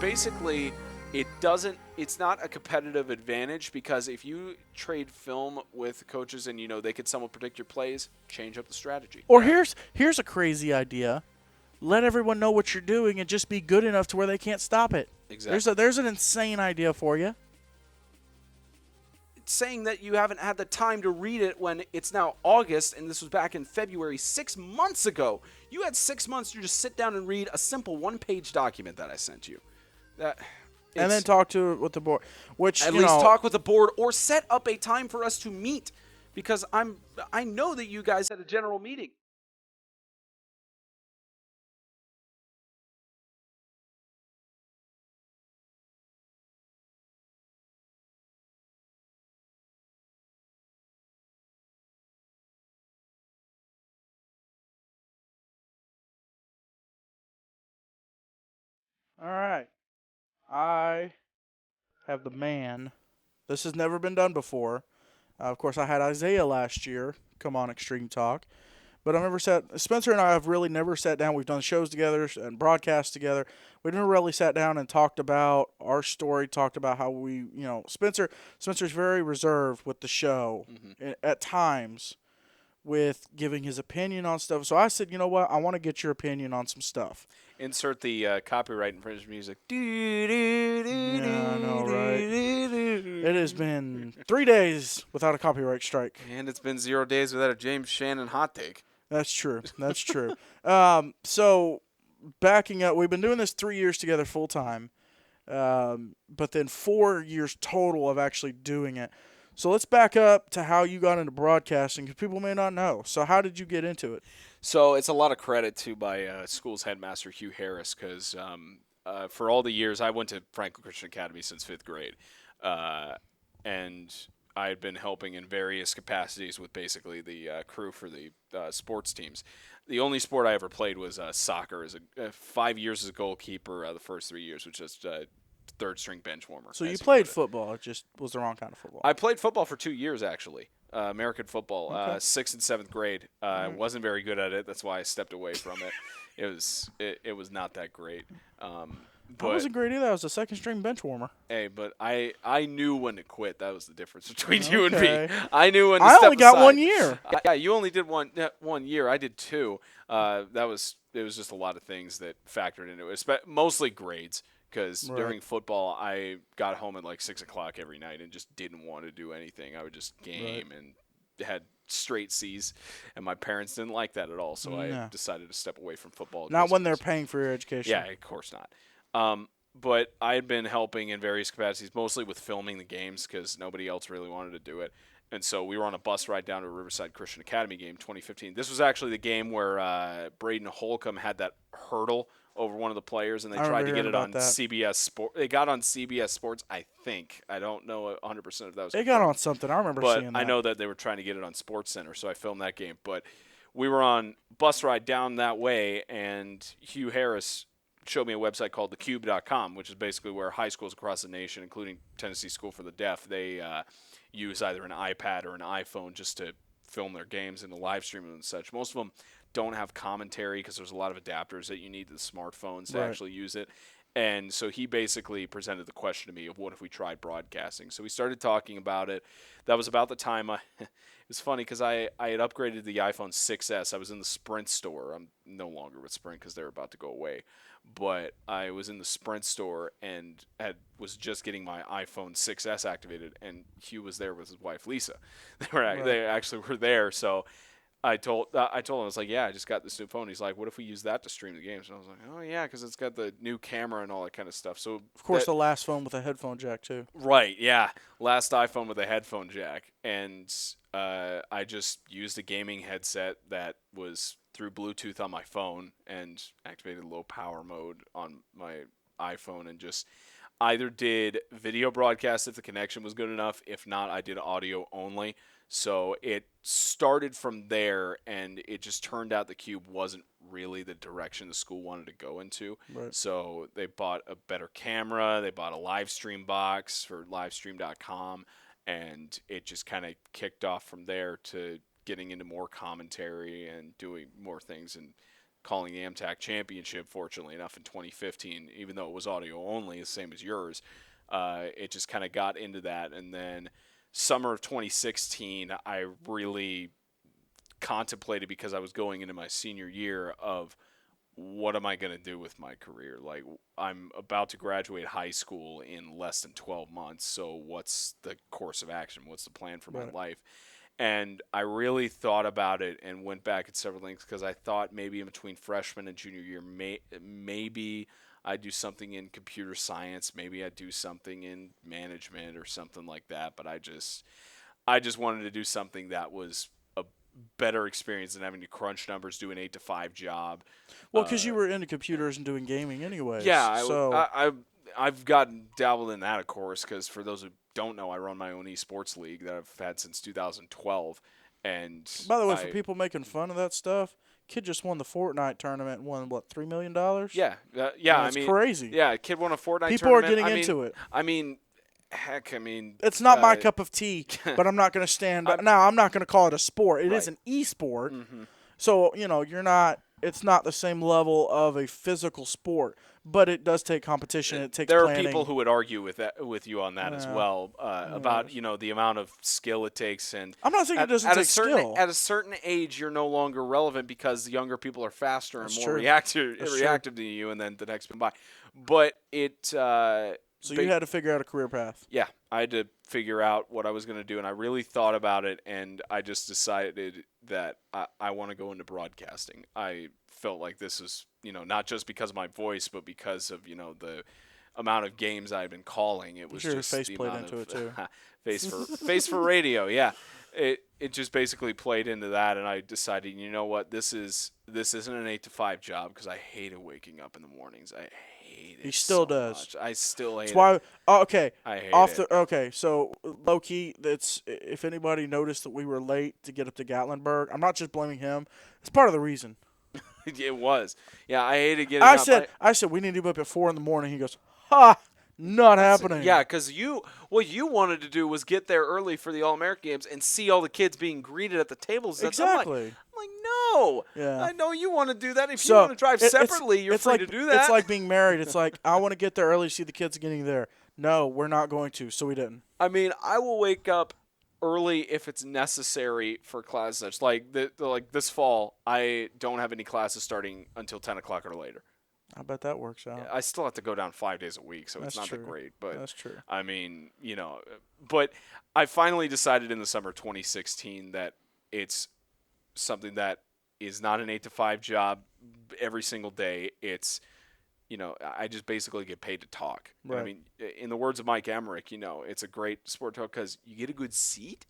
basically, it's not a competitive advantage because if you trade film with coaches and they could somewhat predict your plays, change up the strategy. Or here's a crazy idea. Let everyone know what you're doing and just be good enough to where they can't stop it. Exactly. There's an insane idea for you. Saying that you haven't had the time to read it when it's now August and this was back in February 6 months ago. You had 6 months to just sit down and read a simple one-page document that I sent you. And then talk to it with the board. Which at least talk with the board or set up a time for us to meet because I know that you guys had a general meeting. All right. I have the man. This has never been done before. Of course, I had Isaiah last year come on Extreme Talk. But Spencer and I have really never sat down. We've done shows together and broadcasts together. We never really sat down and talked about our story, talked about how we, Spencer's very reserved with the show at times with giving his opinion on stuff. So I said, you know what? I want to get your opinion on some stuff. Insert the copyright infringement music. Yeah, I know, right? It has been 3 days without a copyright strike. And it's been 0 days without a James Shannon hot take. That's true. That's true. So backing up, we've been doing this 3 years together full time, but then 4 years total of actually doing it. So let's back up to how you got into broadcasting because people may not know. So how did you get into it? So it's a lot of credit to my school's headmaster, Hugh Harris, because for all the years I went to Franklin Christian Academy since 5th grade, and I had been helping in various capacities with basically the crew for the sports teams. The only sport I ever played was soccer. As 5 years as a goalkeeper, the first 3 years was just third string bench warmer. So you played football. It just was the wrong kind of football. I played football for 2 years actually. American football, Okay. 6th and 7th grade. I wasn't very good at it. That's why I stepped away from it. It was not that great. I wasn't great either. I was a second string bench warmer. Hey, but I knew when to quit. That was the difference between you and me. I knew when to I step only got aside. 1 year. Yeah, you only did one year. I did 2. It was just a lot of things that factored into it, mostly grades. Because during football, I got home at like 6 o'clock every night and just didn't want to do anything. I would just game and had straight C's, and my parents didn't like that at all. So I decided to step away from football. Not when they're paying for your education. Yeah, of course not. But I had been helping in various capacities, mostly with filming the games because nobody else really wanted to do it. And so we were on a bus ride down to a Riverside Christian Academy game, 2015. This was actually the game where Braden Holcomb had that hurdle over one of the players, and they tried to get it on CBS Sports. They got on CBS Sports, I think. I don't know 100% if that was. They got on something. I remember seeing that. I know that they were trying to get it on Sports Center, so I filmed that game. But we were on bus ride down that way, and Hugh Harris showed me a website called thecube.com, which is basically where high schools across the nation, including Tennessee School for the Deaf, they use either an iPad or an iPhone just to film their games and to live stream them and such. Most of them don't have commentary because there's a lot of adapters that you need to the smartphones to actually use it. And so he basically presented the question to me of what if we tried broadcasting. So we started talking about it. That was about the time it was funny because I had upgraded the iPhone 6S. I was in the Sprint store. I'm no longer with Sprint because they're about to go away. But I was in the Sprint store and was just getting my iPhone 6S activated, and Hugh was there with his wife Lisa. They actually were there. So I told him, I was like, yeah, I just got this new phone. He's like, what if we use that to stream the games? And I was like, oh yeah, because it's got the new camera and all that kind of stuff. So of course, the last phone with a headphone jack too. Right, yeah, last iPhone with a headphone jack, and I just used a gaming headset that was through Bluetooth on my phone and activated low power mode on my iPhone and just either did video broadcast if the connection was good enough. If not, I did audio only. So it started from there, and it just turned out the Cube wasn't really the direction the school wanted to go into. Right. So they bought a better camera. They bought a live stream box for livestream.com, and it just kind of kicked off from there to getting into more commentary and doing more things. And calling the AMTAC Championship, fortunately enough, in 2015, even though it was audio only, the same as yours. It just kind of got into that. And then summer of 2016, I really contemplated, because I was going into my senior year, of what am I going to do with my career? Like, I'm about to graduate high school in less than 12 months. So what's the course of action? What's the plan for my life? And I really thought about it and went back at several things, because I thought maybe in between freshman and junior year, maybe I'd do something in computer science. Maybe I'd do something in management or something like that. But I just wanted to do something that was a better experience than having to crunch numbers, do an 8 to 5 job. Well, because you were into computers and doing gaming anyways. Yeah, so I've gotten dabbled in that, of course, because for those who don't know, I run my own esports league that I've had since 2012. And by the way, for people making fun of that stuff, kid just won the Fortnite tournament and won, what, $3 million? Yeah, I mean, crazy. Yeah, a kid won a Fortnite people tournament. People are getting into it. I mean, heck, it's not my cup of tea, but I'm not going to stand. Now, I'm not going to call it a sport. It is an e-sport. Mm-hmm. So, you're not. It's not the same level of a physical sport, but it does take competition. It takes There planning. are people who would argue with you on that as well, about the amount of skill it takes. And I'm not saying it doesn't take skill. At a certain age, you're no longer relevant, because the younger people are faster and more reactive to you, and then the next one by. But it. So you had to figure out a career path. Yeah, I had to figure out what I was going to do, and I really thought about it, and I just decided that I want to go into broadcasting. I felt like this is, not just because of my voice, but because of, the amount of games I've been calling. It was just face the played amount into of it too. face for radio. Yeah, it just basically played into that, and I decided, you know what, this isn't an 8 to 5 job, because I hated waking up in the mornings. I hate it. He still so does. Much. I still hate it. Why? Oh, okay. I hate it. Okay, so low key, if anybody noticed that we were late to get up to Gatlinburg, I'm not just blaming him. It's part of the reason. It was. Yeah, I hated getting up. I said we need to be up at 4 a.m. He goes, ha. Not happening. Yeah, because what you wanted to do was get there early for the All-American games and see all the kids being greeted at the tables. Exactly. I'm like, no. Yeah. I know you want to do that. If you want to drive separately, you're free to do that. It's like being married. It's like, I want to get there early to see the kids getting there. No, we're not going to, so we didn't. I mean, I will wake up early if it's necessary for classes. Like this fall, I don't have any classes starting until 10 o'clock or later. I bet that works out. I still have to go down 5 days a week, so That's it's not true. that great. But that's true. I mean, but I finally decided in the summer 2016 that it's something that is not an 8 to 5 job every single day. It's, I just basically get paid to talk. Right. I mean, in the words of Mike Emmerich, it's a great sport talk because you get a good seat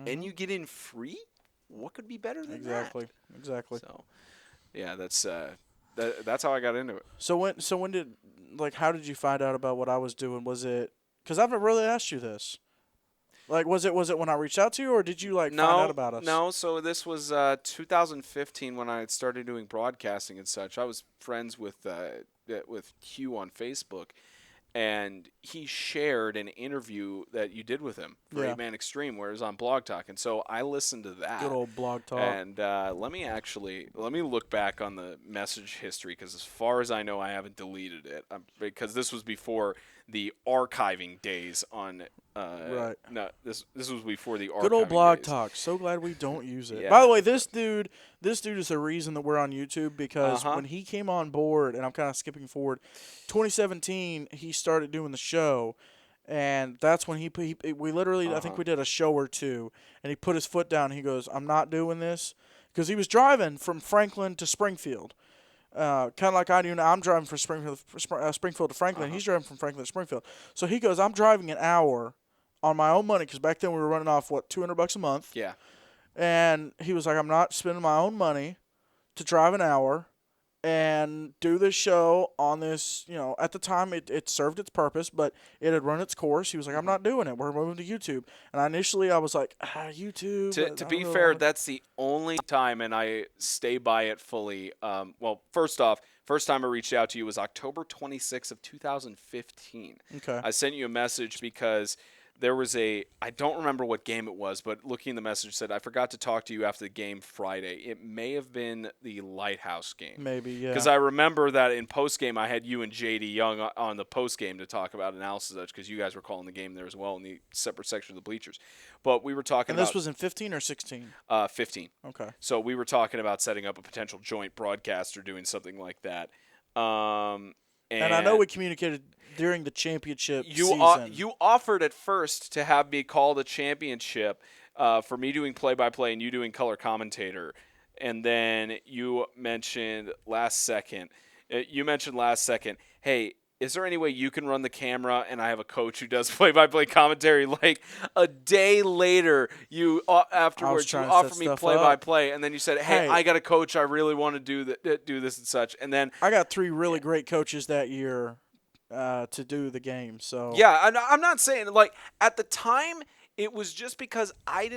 and you get in free. What could be better than that? Exactly. So, yeah, that's how I got into it. So when did, how did you find out about what I was doing? Was it, because I haven't really asked you this. Was it when I reached out to you, or did you find out about us? No, so this was 2015 when I had started doing broadcasting and such. I was friends with Hugh on Facebook, and he shared an interview that you did with him for 8-Man Extreme, where it was on Blog Talk, and so I listened to that. Good old Blog Talk. And let me look back on the message history, because as far as I know, I haven't deleted it, because this was before the archiving days on. Right. No, this was before the archiving. Good old Blog days. Talk. So glad we don't use it. Yeah. By the way, this dude is the reason that we're on YouTube, because when he came on board, and I'm kind of skipping forward, 2017 he started doing the show, and that's when we literally I think we did a show or two, and he put his foot down. And he goes, "I'm not doing this," because he was driving from Franklin to Springfield. Kind of like I do now. I'm driving from Springfield to Franklin. He's driving from Franklin to Springfield. So he goes, I'm driving an hour on my own money, because back then we were running off, $200 a month. Yeah. And he was like, I'm not spending my own money to drive an hour and do this show on this, at the time it served its purpose, but it had run its course. He was like, I'm not doing it. We're moving to YouTube. And initially I was like, YouTube. To be fair, that's the only time, and I stay by it fully. Well, first time I reached out to you was October 26th of 2015. Okay. I sent you a message because there was I don't remember what game it was, but looking at the message said, I forgot to talk to you after the game Friday. It may have been the Lighthouse game. Maybe, yeah. Because I remember that in post-game I had you and JD Young on the post-game to talk about analysis because you guys were calling the game there as well in the separate section of the bleachers. But we were talking and about... this was in 15 or 16? 15. Okay. So we were talking about setting up a potential joint broadcast or doing something like that. And I know we communicated during the championship season. You offered at first to have me call the championship for me doing play-by-play and you doing color commentator. And then you mentioned last second, hey, is there any way you can run the camera and I have a coach who does play-by-play commentary? Like a day later, you afterwards you offered me play-by-play, and then you said, hey, I got a coach. I really want to do this and such. And then I got 3 really great coaches that year to do the game. So yeah, I'm not saying like at the time it was just because I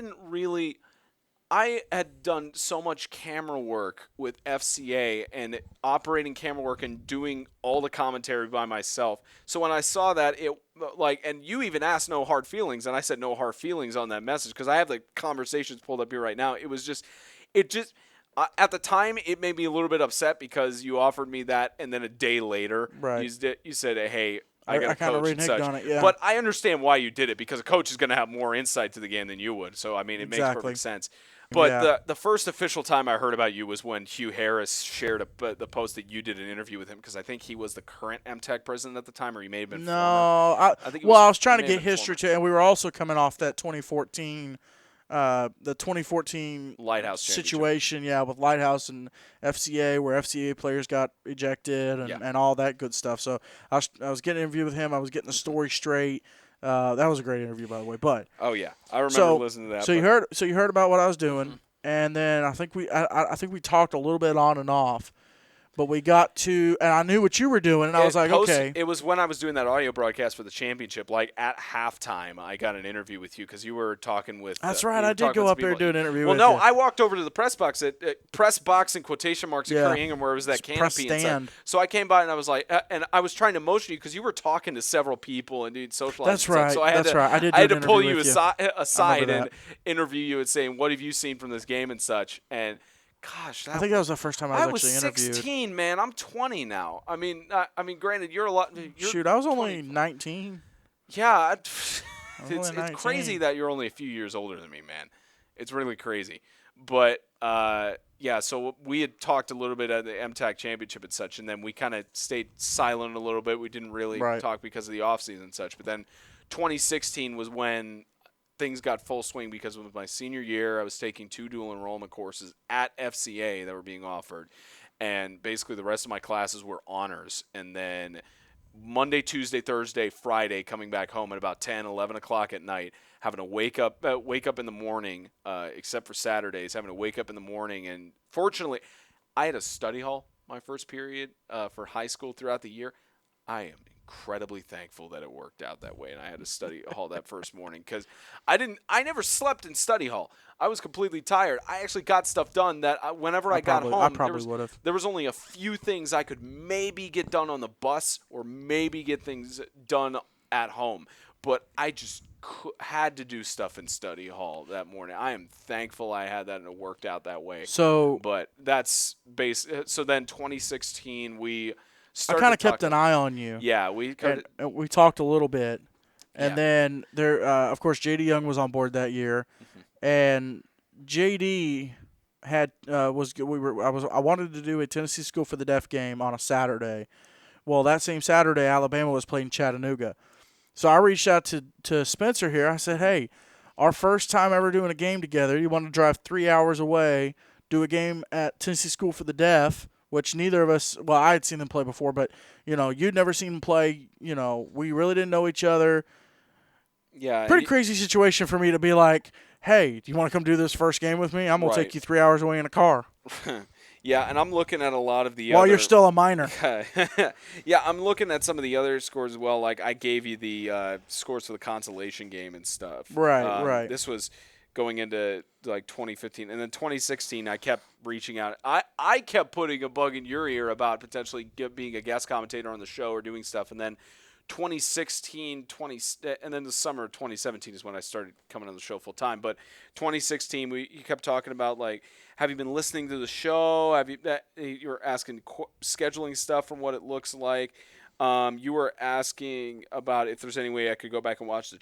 had done so much camera work with FCA and operating camera work and doing all the commentary by myself. So when I saw that, and you even asked no hard feelings, and I said no hard feelings on that message because I have the conversations pulled up here right now. At the time, it made me a little bit upset because you offered me that, and then a day later, you said, hey, I got a coach and such. On it, yeah. But I understand why you did it because a coach is going to have more insight to the game than you would. So, I mean, it makes perfect sense. But the first official time I heard about you was when Hugh Harris shared the post that you did an interview with him because I think he was the current MTech president at the time, or he may have been former. I was trying to get history too, and we were also coming off that 2014 Lighthouse situation, with Lighthouse and FCA, where FCA players got ejected and all that good stuff. So I was getting an interview with him. I was getting the story straight. That was a great interview, by the way. But I remember listening to that. So you heard about what I was doing, and then I think we talked a little bit on and off. But we got to, and I knew what you were doing, and I was like, okay. It was when I was doing that audio broadcast for the championship, like at halftime, I got an interview with you because you were talking with. That's right, I did go up there and do an interview with you. Well, no, I walked over to the press box in quotation marks at Curry Ingham, where it was that canopy inside. So I came by and I was like, and I was trying to motion you because you were talking to several people and doing socializing. That's right. So I had to pull you aside and interview you and saying, what have you seen from this game and such, and. Gosh, I think that was the first time I was actually interviewed. 16, man. I'm 20 now. I mean, granted, you're a lot. Shoot, I was only 19. Yeah, it's crazy that you're only a few years older than me, man. It's really crazy. But so we had talked a little bit at the MTAC championship and such, and then we kind of stayed silent a little bit. We didn't really talk because of the offseason and such. But then 2016 was when things got full swing because of my senior year. I was taking 2 dual enrollment courses at FCA that were being offered, and basically the rest of my classes were honors. And then Monday, Tuesday, Thursday, Friday, coming back home at about 10, 11 o'clock at night, having to wake up in the morning, except for Saturdays, having to wake up in the morning. And fortunately, I had a study hall my first period for high school throughout the year. I am incredibly thankful that it worked out that way, and I had to study hall that first morning because I never slept in study hall. I was completely tired. I actually got stuff done that whenever I got home, there was only a few things I could maybe get done on the bus or maybe get things done at home, but I just had to do stuff in study hall that morning. I am thankful I had that and it worked out that way. But that's so then 2016 I kind of kept an eye on you. Yeah, we talked a little bit, and then there, of course, JD Young was on board that year, and JD I wanted to do a Tennessee School for the Deaf game on a Saturday. Well, that same Saturday, Alabama was playing Chattanooga, so I reached out to Spencer here. I said, hey, our first time ever doing a game together. You want to drive 3 hours away, do a game at Tennessee School for the Deaf. Which neither of us, well, I had seen them play before, but, you'd never seen them play. We really didn't know each other. Yeah. Pretty crazy situation for me to be like, hey, do you want to come do this first game with me? I'm going to take you 3 hours away in a car. Yeah, and I'm looking at a lot of the While you're still a minor. Yeah, I'm looking at some of the other scores as well. Like, I gave you the scores for the consolation game and stuff. Right. This was going into like 2015, and then 2016 I kept reaching out. I kept putting a bug in your ear about potentially being a guest commentator on the show or doing stuff, and then 2016, and then the summer of 2017 is when I started coming on the show full time. But 2016, you kept talking about like, have you been listening to the show? You were asking scheduling stuff from what it looks like. You were asking about if there's any way I could go back and watch the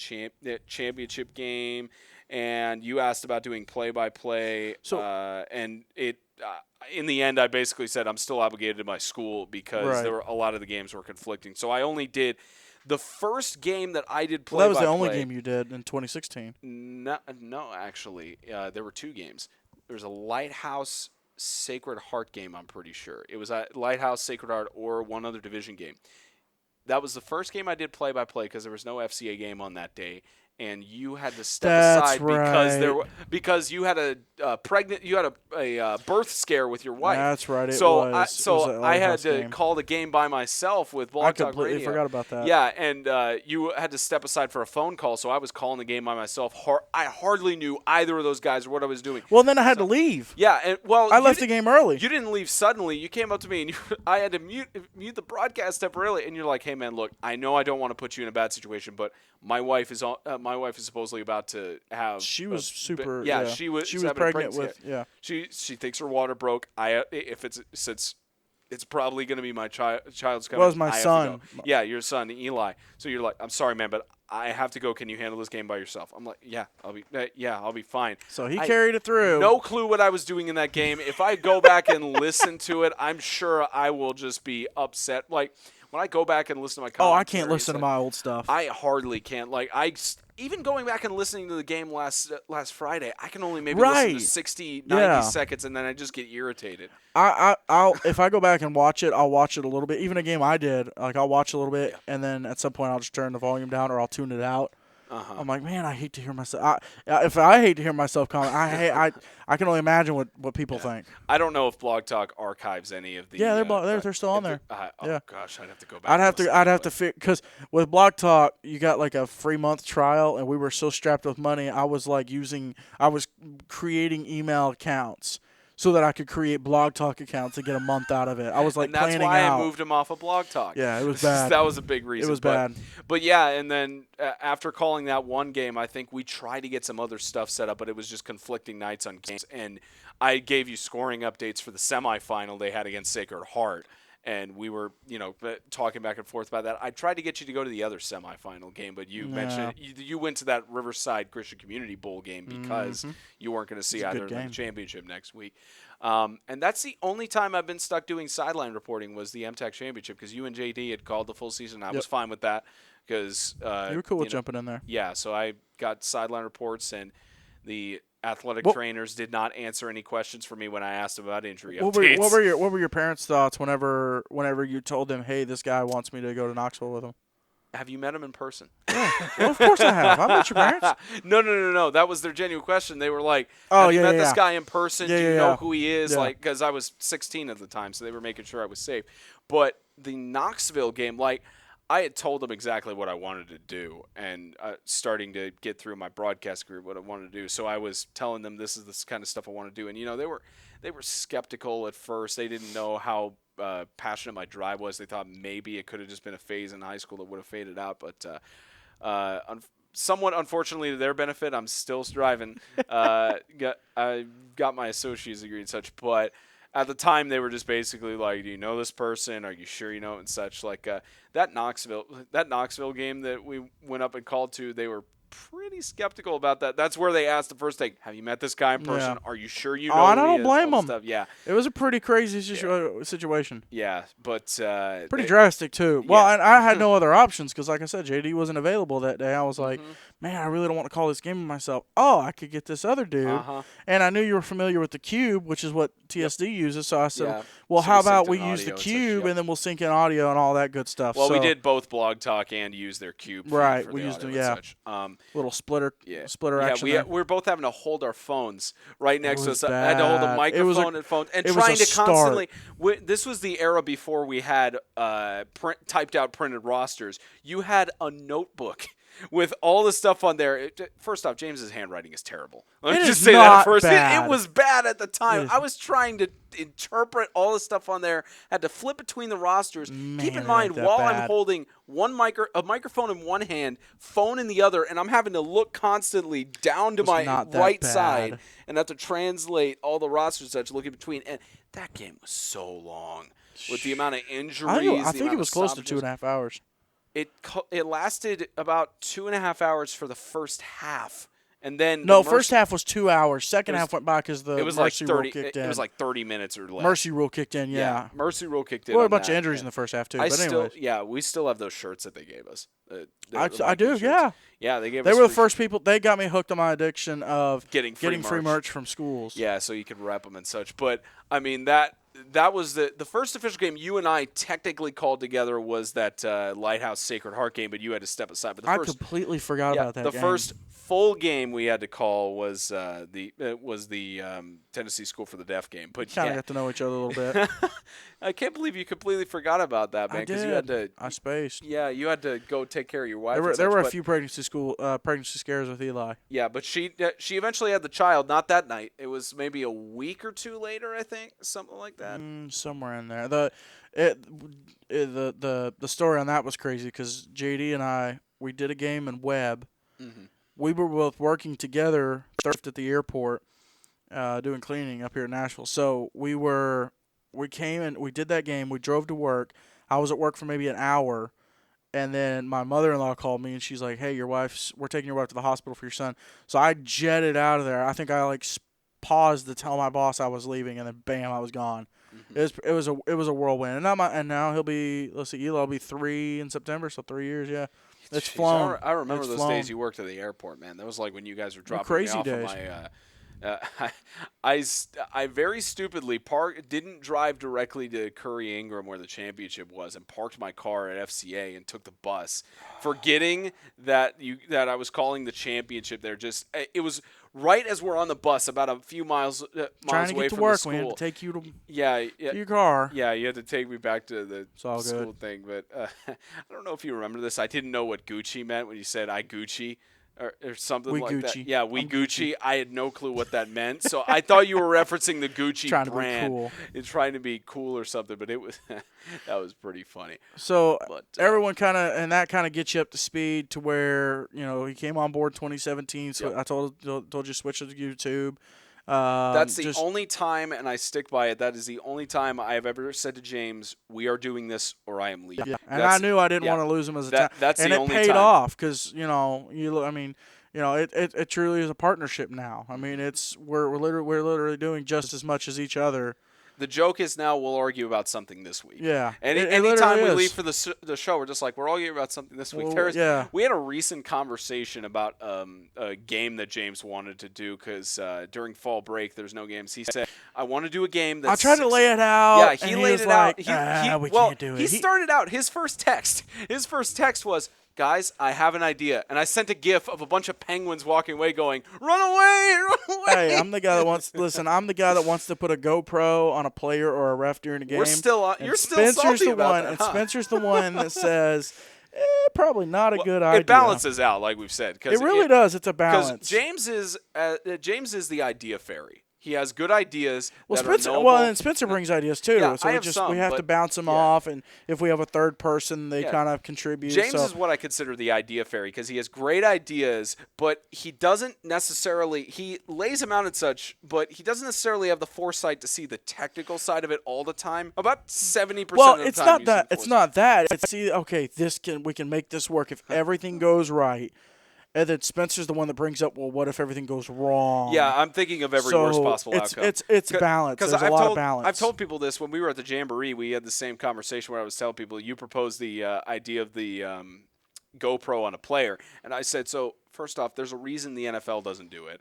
championship game, and you asked about doing play-by-play. And it. In the end, I basically said I'm still obligated to my school because there were a lot of the games were conflicting. So I only did the first game that I did play-by-play. That was the only game you did in 2016. No, actually, there were 2 games. There was a Lighthouse Sacred Heart game, I'm pretty sure. It was a Lighthouse Sacred Heart or one other division game. That was the first game I did play-by-play because there was no FCA game on that day. And you had to step aside because you had a birth scare with your wife. That's right. I had to call the game by myself with Blog Talk Radio. I completely forgot about that. Yeah, and you had to step aside for a phone call, so I was calling the game by myself. I hardly knew either of those guys or what I was doing. Well, then I had to leave. Yeah, and I left the game early. You didn't leave suddenly. You came up to me and I had to mute the broadcast temporarily, and you're like, "Hey, man, look, I know I don't want to put you in a bad situation, but my wife is supposedly about to have." She was super. She was pregnant with. Yeah. She thinks her water broke. Since it's probably going to be my child's coming. Was my son? Yeah, your son Eli. So you're like, I'm sorry, man, but I have to go. Can you handle this game by yourself? I'm like, yeah, I'll be fine. So he carried it through. No clue what I was doing in that game. If I go back and listen to it, I'm sure I will just be upset. Like when I go back and listen to my commentary, I can't listen to my old stuff. I hardly can. Like even going back and listening to the game last Friday, I can only maybe listen to 60, 90 seconds, and then I just get irritated. I'll if I go back and watch it, I'll watch it a little bit. Even a game I did, like I'll watch a little bit, and then at some point I'll just turn the volume down or I'll tune it out. I'm like, man, I hate to hear myself. If I hate to hear myself comment, I can only imagine what people think. I don't know if Blog Talk archives any of the. Yeah, they're still on there. Gosh, I'd have to go back. I'd have to figure because with Blog Talk you got like a free month trial, and we were so strapped with money. I was creating email accounts so that I could create Blog Talk accounts to get a month out of it. I was like planning out. And that's why I moved him off of Blog Talk. Yeah, it was bad. That was a big reason. It was bad. But yeah, and then after calling that one game, I think we tried to get some other stuff set up, but it was just conflicting nights on games. And I gave you scoring updates for the semifinal they had against Sacred Heart. And we were, talking back and forth about that. I tried to get you to go to the other semifinal game, but you mentioned you went to that Riverside Christian Community Bowl game because you weren't going to see either of the championship next week. And that's the only time I've been stuck doing sideline reporting was the MTAC championship because you and JD had called the full season. I was fine with that because you were cool with jumping in there. Yeah, so I got sideline reports and the athletic trainers did not answer any questions for me when I asked them about injury updates. What were your parents' thoughts whenever you told them, hey, this guy wants me to go to Knoxville with him? Have you met him in person? Yeah. Well, of course I have. I met your parents. No. That was their genuine question. They were like, have you met this guy in person? Do you know who he is? Yeah. Like, because I was 16 at the time, so they were making sure I was safe. But the Knoxville game, like, I had told them exactly what I wanted to do and starting to get through my broadcast group what I wanted to do. So I was telling them this is the kind of stuff I want to do. And, they were skeptical at first. They didn't know how passionate my drive was. They thought maybe it could have just been a phase in high school that would have faded out. But somewhat unfortunately to their benefit, I'm still driving. I got my associate's degree and such. But at the time, they were just basically like, do you know this person? Are you sure you know it and such? Like that Knoxville game that we went up and called to, they were pretty skeptical about that. That's where they asked the first thing, have you met this guy in person? Yeah. Are you sure you know I who he don't is? blame them. Stuff. Yeah. It was a pretty crazy situation. Yeah, but pretty drastic too. Well, and I had no other options because, like I said, JD wasn't available that day. I was like, man, I really don't want to call this game myself. Oh, I could get this other dude. And I knew you were familiar with the Cube, which is what TSD uses. So I said, well, how about we use the Cube and then we'll sync in audio and all that good stuff. Well, we did both Blog Talk and use their Cube. Right, for we the used audio them. Yeah, little splitter action. We were both having to hold our phones right next to us. I had to hold a microphone and phone and trying to constantly. This was the era before we had typed out printed rosters. You had a notebook with all the stuff on there. First off, James's handwriting is terrible. Let me It just is say that not first. bad. It was bad at the time. It is- I was trying to interpret all the stuff on there. Had to flip between the rosters. Man, Keep in it mind, ain't that while bad. I'm holding a microphone in one hand, phone in the other, and I'm having to look constantly down to It's my not that right bad. side and have to translate all the rosters that you look in between. And that game was so long with the amount of injuries. I think it was close to 2.5 hours. It lasted about 2.5 hours for the first half, and then No, first half was 2 hours. Second It was- half went by because the it was like mercy 30. rule kicked in. It was like 30 minutes or less. Mercy rule kicked in, yeah. Mercy rule kicked in. Well, a on bunch that. of injuries in the first half too. I But still, anyways, we still have those shirts that they gave us. The I Vikings do, shirts. yeah. Yeah, they gave They us were the free first people. They got me hooked on my addiction of getting free merch from schools. Yeah, so you could rep them and such. But I mean that was the first official game you and I technically called together was that Lighthouse Sacred Heart game, but you had to step aside. But the I first, completely forgot about that. the game. first full game we had to call was the Tennessee School for the Deaf game. But kind of got to know each other a little bit. I can't believe you completely forgot about that, man. I Because did. you had to. I spaced. Yeah, you had to go take care of your wife. There were a but- few pregnancy scares with Eli. Yeah, but she eventually had the child. Not that night. It was maybe a week or two later, I think, something like that. Somewhere in there. The story on that was crazy because JD and we did a game in Webb. Mm-hmm. We were both working together, surfed at the airport, doing cleaning up here in Nashville. So we came and we did that game. We drove to work. I was at work for maybe an hour, and then my mother-in-law called me and she's like, "Hey, we're taking your wife to the hospital for your son." So I jetted out of there. I think I paused to tell my boss I was leaving, and then bam, I was gone. Mm-hmm. It was a whirlwind. And now he'll be, let's see, Eli will be 3 in September, so 3 years, yeah. It's Jeez, flown. I remember It's those flown. days you worked at the airport, man. That was like when you guys were dropping crazy me off days. of my. I very stupidly didn't drive directly to Curry Ingram where the championship was and parked my car at FCA and took the bus, forgetting that I was calling the championship there. Just it was right as we're on the bus, about a few miles Trying to away get to from work, the we had school. to take you to Yeah, your car. yeah, you had to take me back to the all school good. thing, but I don't know if you remember this. I didn't know what Gucci meant when you said "I Gucci" or something We like Gucci. that. Yeah, we I'm Gucci. I had no clue what that meant, so I thought you were referencing the Gucci Trying to be brand. cool. It's trying to be cool or something, but it was that was pretty funny. So But everyone kind of gets you up to speed to where, he came on board 2017. So Yep. I told you switch to YouTube. That's the only time, and I stick by it. That is the only time I have ever said to James, "We are doing this, or I am leaving." Yeah, and I knew I didn't want to lose him as a That- time. that's and the it only paid time. off because it truly is a partnership now. I mean, we're literally doing just as much as each other. The joke is now we'll argue about something this week. Yeah, Anytime literally we is. leave for the show, we're just like, we're arguing about something this week. Well, We had a recent conversation about a game that James wanted to do because during fall break, there's no games. He said, I want to do a game that's I tried to lay it out. Yeah, he and laid was it like, out. we Well, can't do it. he started out, his first text was, "Guys, I have an idea." And I sent a gif of a bunch of penguins walking away going, "Run away, run away." Hey, I'm the guy that wants to put a GoPro on a player or a ref during a game. We're still on. And You're still Spencer's salty the about one, that, and huh? Spencer's the one that says, probably not a good idea. It balances out, like we've said. It really does. It's a balance. Because James is the idea fairy. He has good ideas. Well, that are Spencer. noble. Well, and Spencer brings ideas too. Yeah, so I have some, we have to but- bounce them yeah. off, and if we have a third person, they Yeah. kind of contribute. James so. is what I consider the idea fairy because he has great ideas, but he doesn't necessarily he lays them out and such, but he doesn't necessarily have the foresight to see the technical side of it all the time. About 70% Well, of the it's time. not you see that. the It's foresight. not that. It's okay. We can make this work if everything goes right. And then Spencer's the one that brings up, well, what if everything goes wrong? Yeah, I'm thinking of every so worst possible it's, outcome. It's balance. There's a lot of balance. I've told people this when we were at the Jamboree. We had the same conversation where I was telling people you proposed the idea of the GoPro on a player, and I said, so first off, there's a reason the NFL doesn't do it,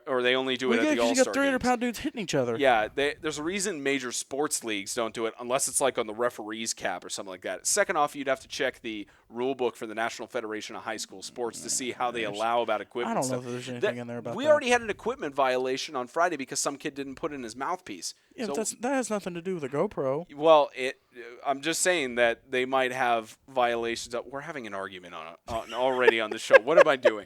or they only do it Well, at the yeah, 'cause you All-Star got 300-pound games. dudes hitting each other. Yeah, there's a reason major sports leagues don't do it unless it's like on the referee's cap or something like that. Second off, you'd have to check the rule book for the National Federation of High School Sports to see how they allow about equipment I don't know stuff. if there's anything in there about we that. already had an equipment violation on Friday because some kid didn't put in his mouthpiece. Yeah, So, but that has nothing to do with a GoPro. well, I'm just saying that they might have violations. We're having an argument already on the show. What am I doing?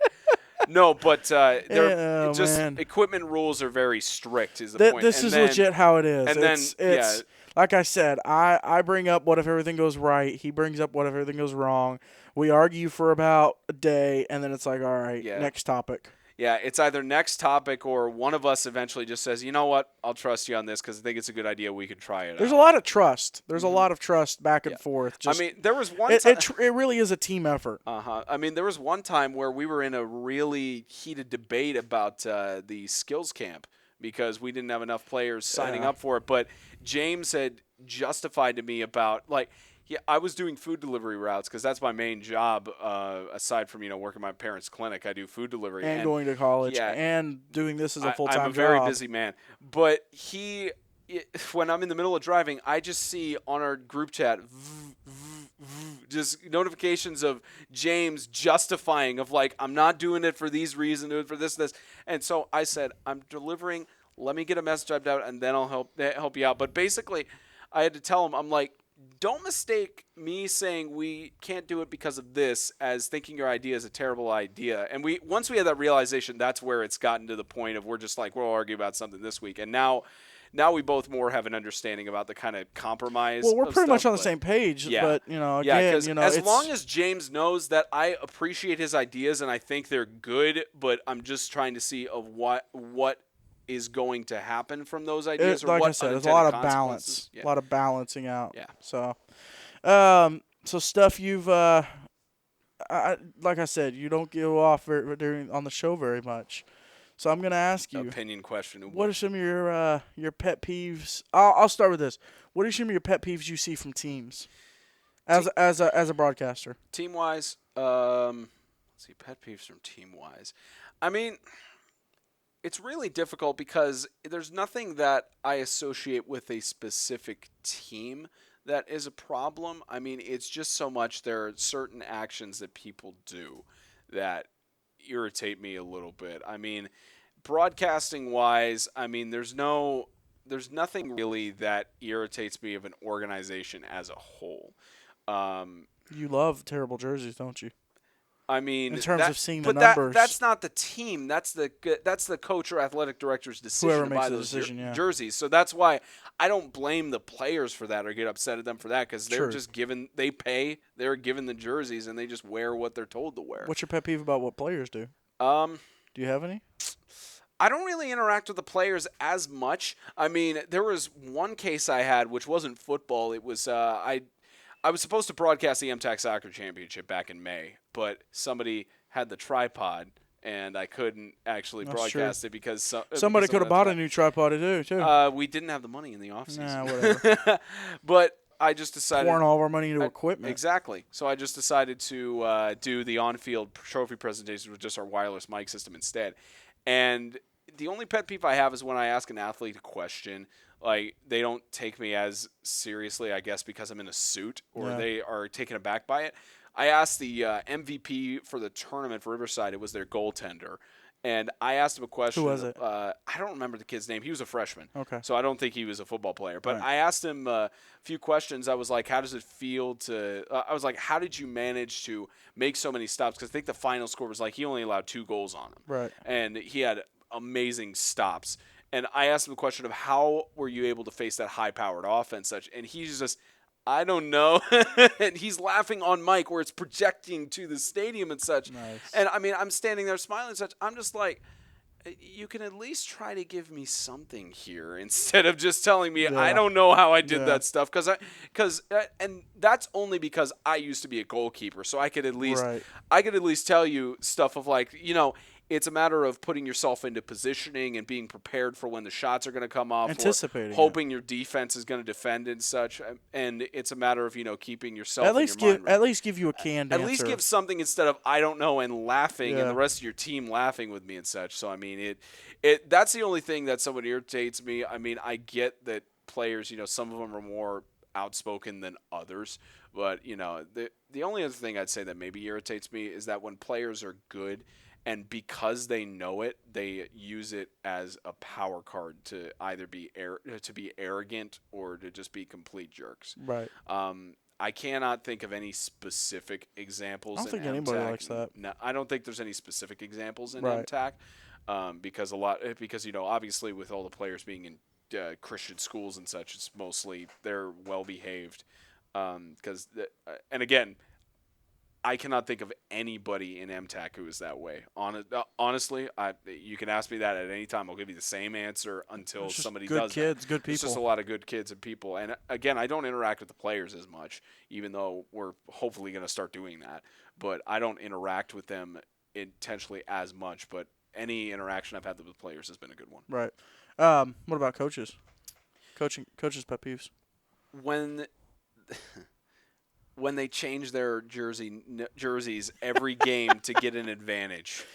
No, but Oh, just man. equipment rules are very strict. Is the point? This And is then- legit how it is. and then, It's like I said, I bring up what if everything goes right. He brings up what if everything goes wrong. We argue for about a day, and then it's like, all right, Yeah. next topic. Yeah, it's either next topic or one of us eventually just says, you know what, I'll trust you on this because I think it's a good idea. We could try it There's out. a lot of trust. There's a lot of trust back and forth. Just, I mean, there was one it, time. it really is a team effort. I mean, there was one time where we were in a really heated debate about the skills camp because we didn't have enough players signing Yeah. up for it. But James had justified to me about, like, yeah, I was doing food delivery routes because that's my main job. Aside from working my parents' clinic, I do food delivery And going to college yeah. and doing this as a full-time I'm a job. very busy man. But when I'm in the middle of driving, I just see on our group chat just notifications of James justifying of like, I'm not doing it for these reasons, doing it for this. And so I said, I'm delivering. Let me get a message typed out, and then I'll help you out. But basically, I had to tell him, I'm like, don't mistake me saying we can't do it because of this as thinking your idea is a terrible idea. And once we had that realization, that's where it's gotten to the point of we're just like, we'll argue about something this week. And now we both more have an understanding about the kind of compromise. Well, we're of pretty much stuff, on the same page, Yeah. but Yeah, again, because as it's, long as James knows that I appreciate his ideas and I think they're good, but I'm just trying to see of what is going to happen from those ideas. Or like what I said, there's a unintended lot of balance, consequences. Yeah. a lot of balancing out. Yeah. So stuff you've, like I said, you don't go off on the show very much. So I'm gonna ask you, Opinion question. what are some of your pet peeves? I'll start with this. What are some of your pet peeves you see from teams, as a broadcaster? Team wise? Let's see, pet peeves from team wise. I mean, it's really difficult because there's nothing that I associate with a specific team that is a problem. I mean, it's just so much there are certain actions that people do that irritate me a little bit. I mean, broadcasting wise, I mean, there's nothing really that irritates me of an organization as a whole. You love terrible jerseys, don't you? I mean, in terms of seeing the but numbers. that's not the team. That's the coach or athletic director's decision Whoever to makes buy the those decision, yeah. jerseys. So that's why I don't blame the players for that or get upset at them for that because they're True. just given. They're given the jerseys and they just wear what they're told to wear. What's your pet peeve about what players do? Do you have any? I don't really interact with the players as much. I mean, there was one case I had which wasn't football. It was I was supposed to broadcast the MTAC Soccer Championship back in May, but somebody had the tripod, and I couldn't actually That's broadcast it because Somebody could have bought a new tripod to do too. We didn't have the money in the offseason. Nah, whatever. But I just decided Pouring all of our money into equipment. Exactly. So I just decided to do the on-field trophy presentation with just our wireless mic system instead. And the only pet peeve I have is when I ask an athlete a question, like they don't take me as seriously, I guess, because I'm in a suit or they are taken aback by it. I asked the MVP for the tournament for Riverside. It was their goaltender. And I asked him a question. Who was it? I don't remember the kid's name. He was a freshman. Okay. So I don't think he was a football player. But Right. I asked him a few questions. I was like, how does it feel to I was like, how did you manage to make so many stops? Because I think the final score was like he only allowed 2 goals on him. Right. And he had amazing stops. And I asked him the question of how were you able to face that high-powered offense? And he's just, I don't know. And he's laughing on mic where it's projecting to the stadium and such. Nice. And, I mean, I'm standing there smiling and such. I'm just like, you can at least try to give me something here instead of just telling me I don't know how I did that stuff. And that's only because I used to be a goalkeeper. So I could at least tell you stuff of like, it's a matter of putting yourself into positioning and being prepared for when the shots are going to come off, Anticipating or hoping your defense is going to defend and such. And it's a matter of keeping yourself At and least your mind right. at least give you a canned At answer. least give something instead of I don't know and laughing, Yeah. and the rest of your team laughing with me and such. So I mean, it that's the only thing that somewhat irritates me. I mean, I get that players, some of them are more outspoken than others, but the only other thing I'd say that maybe irritates me is that when players are good, and because they know it, they use it as a power card to either be arrogant or to just be complete jerks. Right. I cannot think of any specific examples. I don't in think anybody MTAC. likes that. No, I don't think there's any specific examples in Right. MTAC, because obviously with all the players being in Christian schools and such, it's mostly they're well behaved. And again, I cannot think of anybody in MTAC who is that way. Honestly, you can ask me that at any time. I'll give you the same answer until somebody does good kids, that. good people. It's just a lot of good kids and people. And again, I don't interact with the players as much, even though we're hopefully going to start doing that. But I don't interact with them intentionally as much. But any interaction I've had with players has been a good one. Right. What about coaches? Coaches pet peeves. When they change their jerseys every game to get an advantage.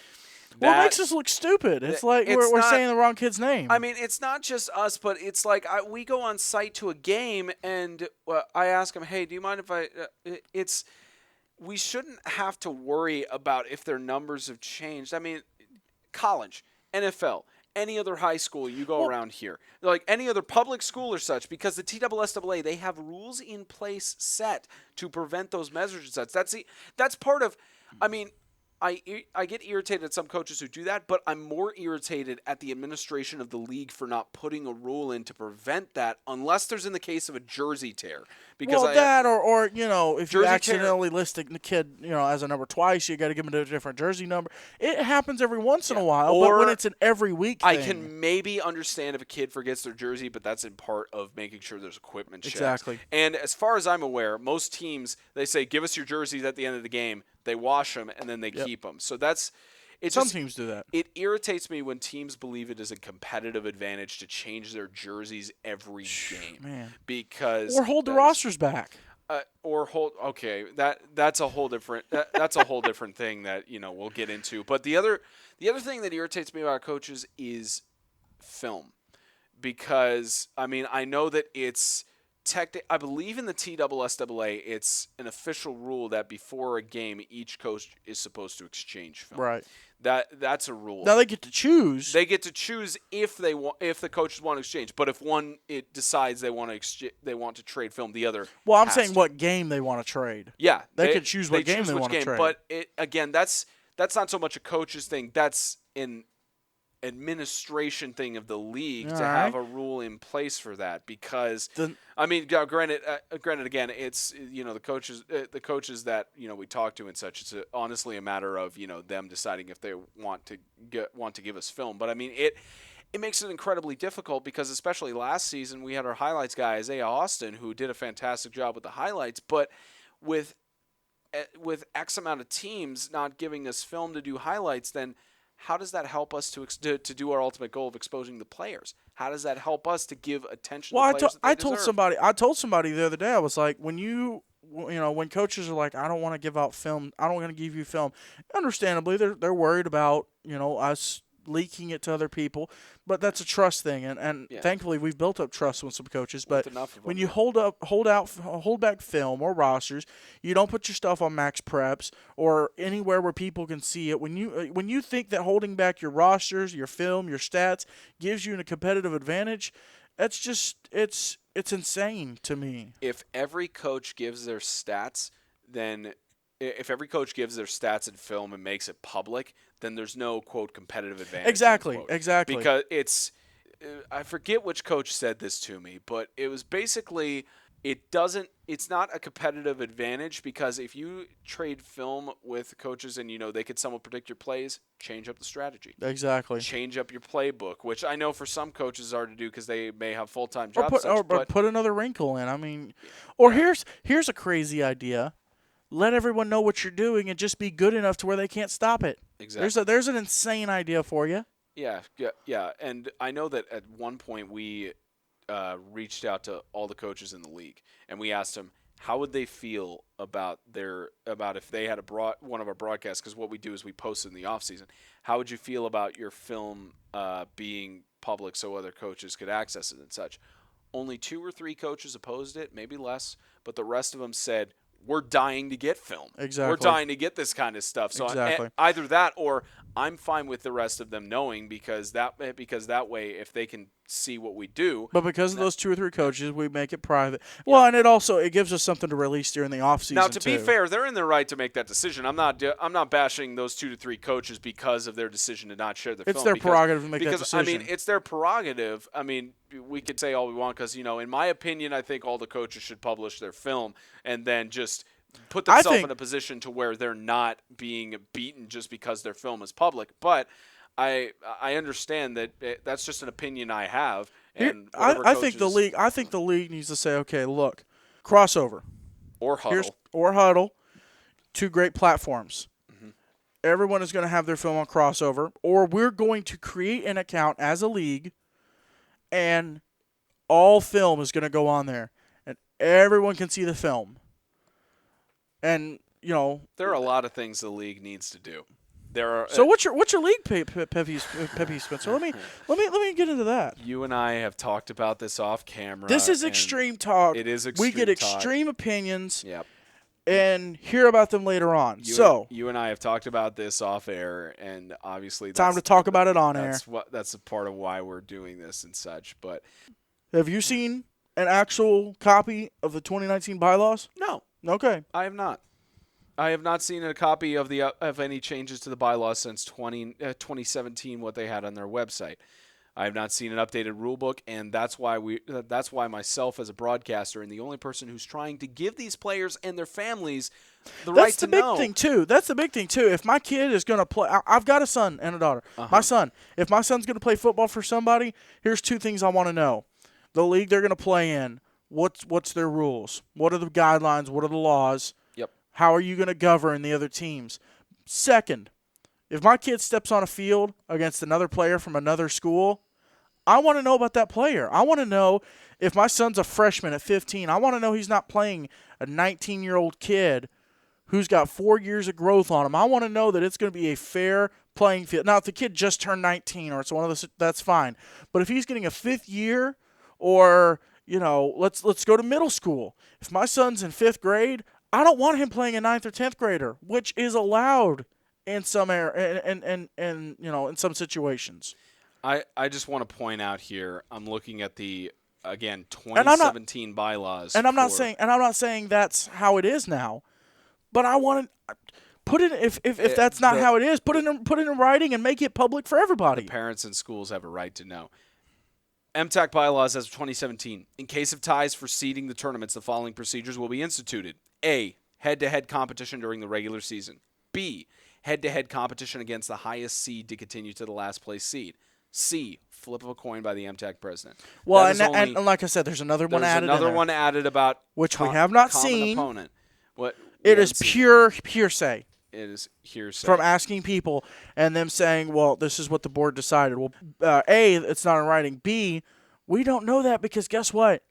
Well, it makes us look stupid. It's like we're saying the wrong kid's name. I mean, it's not just us, but it's like we go on site to a game, and I ask them, hey, do you mind if I we shouldn't have to worry about if their numbers have changed. I mean, college, NFL, any other high school you go around here, like any other public school or such, because the TSSAA, they have rules in place set to prevent those measures sets. That's part of, I mean, I get irritated at some coaches who do that, but I'm more irritated at the administration of the league for not putting a rule in to prevent that, unless there's in the case of a jersey tear. Because or if you jersey accidentally list the kid as a number twice, you got to give him a different jersey number. It happens every once in a while, but when it's an every week thing, I can maybe understand if a kid forgets their jersey, but that's in part of making sure there's equipment checks. Exactly. And as far as I'm aware, most teams, they say, give us your jerseys at the end of the game. They wash them, and then they keep them. So some teams do that. It irritates me when teams believe it is a competitive advantage to change their jerseys every game. Man. Or hold the rosters back. That's a whole different thing that we'll get into. But the other thing that irritates me about coaches is film, because I mean I know that it's I believe in the TSSAA, it's an official rule that before a game, each coach is supposed to exchange film. Right. That's a rule. Now they get to choose. They get to choose if the coaches want to exchange. But if one decides they want to trade film, the other. Well, I'm saying what game they want to trade. Yeah, they can choose what game they want to trade. But that's not so much a coach's thing. That's an administration thing of the league to have a rule in place for that, because I mean, granted again, it's the coaches that we talk to and such. It's honestly a matter of them deciding if they want to give us film. But I mean it makes it incredibly difficult, because especially last season we had our highlights guy Isaiah Austin, who did a fantastic job with the highlights, but with X amount of teams not giving us film to do highlights, then how does that help us to do our ultimate goal of exposing the players? How does that help us to give attention to players that they deserve? I told somebody the other day, I was like, when when coaches are like, I don't want to give out film, I don't want to give you film. Understandably, they're worried about us leaking it to other people, but that's a trust thing, and thankfully we've built up trust with some coaches. But when you hold back film or rosters, you don't put your stuff on Max Preps or anywhere where people can see it. When you think that holding back your rosters, your film, your stats gives you a competitive advantage, that's just it's insane to me. If every coach gives their stats, then if every coach gives their stats and film and makes it public, then there's no, quote, competitive advantage. Exactly. Because I forget which coach said this to me, but it was basically it's not a competitive advantage, because if you trade film with coaches and they could somewhat predict your plays, change up the strategy. Exactly. Change up your playbook, which I know for some coaches is hard to do because they may have full-time jobs. Or put another wrinkle in. I mean, or here's a crazy idea. let everyone know what you're doing and just be good enough to where they can't stop it. Exactly. There's an insane idea for you. Yeah. And I know that at one point we reached out to all the coaches in the league, and we asked them how would they feel about if they had one of our broadcasts, because what we do is we post it in the off season. How would you feel about your film being public so other coaches could access it and such? Only 2 or 3 coaches opposed it, maybe less, but the rest of them said, we're dying to get film. Exactly. We're dying to get this kind of stuff. So Exactly. either that, or I'm fine with the rest of them knowing, because that way, if they can see what we do. But because of those 2 or 3 coaches, we make it private. Well, and it gives us something to release during the off season. Now, to be fair, they're in their right to make that decision. I'm not bashing those 2 to 3 coaches because of their decision to not share their film. It's their prerogative to make that decision. I mean, it's their prerogative. I mean, we could say all we want because, in my opinion, I think all the coaches should publish their film and then just put themselves in a position to where they're not being beaten just because their film is public. But I understand that that's just an opinion I have. And I think the league needs to say, okay, look, crossover or Huddle, 2 great platforms. Mm-hmm. Everyone is going to have their film on crossover, or we're going to create an account as a league, and all film is going to go on there, and everyone can see the film. And there are a lot of things the league needs to do. So what's your league peeve, Spencer? Let me get into that. You and I have talked about this off camera. This is extreme talk. It is extreme. We get talk. extreme opinions. Yep. And hear about them later on. You and I have talked about this off air, and obviously time to talk about it on air. That's a part of why we're doing this and such. But have you seen an actual copy of the 2019 bylaws? No. Okay. I have not. I have not seen a copy of any changes to the bylaws since 2017. What they had on their website. I have not seen an updated rule book, and that's why myself as a broadcaster and the only person who's trying to give these players and their families the right to know. That's the big thing too. If my kid is going to play, I've got a son and a daughter. My son. If my son's going to play football for somebody, here's 2 things I want to know: the league they're going to play in. What's their rules? What are the guidelines? What are the laws? Yep. How are you going to govern the other teams? Second, if my kid steps on a field against another player from another school, I want to know about that player. I want to know if my son's a freshman at 15. I want to know he's not playing a 19-year-old kid who's got 4 years of growth on him. I want to know that it's going to be a fair playing field. Now, if the kid just turned 19 or it's one of those, that's fine. But if he's getting a 5th year, or let's go to middle school. If my son's in 5th grade, I don't want him playing a 9th or 10th grader, which is allowed in some in some situations. I just want to point out here, I'm looking at the 2017 bylaws. And I'm not saying that's how it is now, but I want to put it if that's not how it is, put it in writing and make it public for everybody. The parents and schools have a right to know. MTAC bylaws as of 2017. In case of ties for seeding the tournaments, the following procedures will be instituted. A. Head-to-head competition during the regular season. B. Head-to-head competition against the highest seed to continue to the last place seed. C. Flip of a coin by the MTAC president. Well, and like I said, there's another one added. There's another one added about which we have not seen. Opponent. It is pure hearsay. It is hearsay. From asking people and them saying, well, this is what the board decided. Well, A, it's not in writing. B, we don't know that because guess what?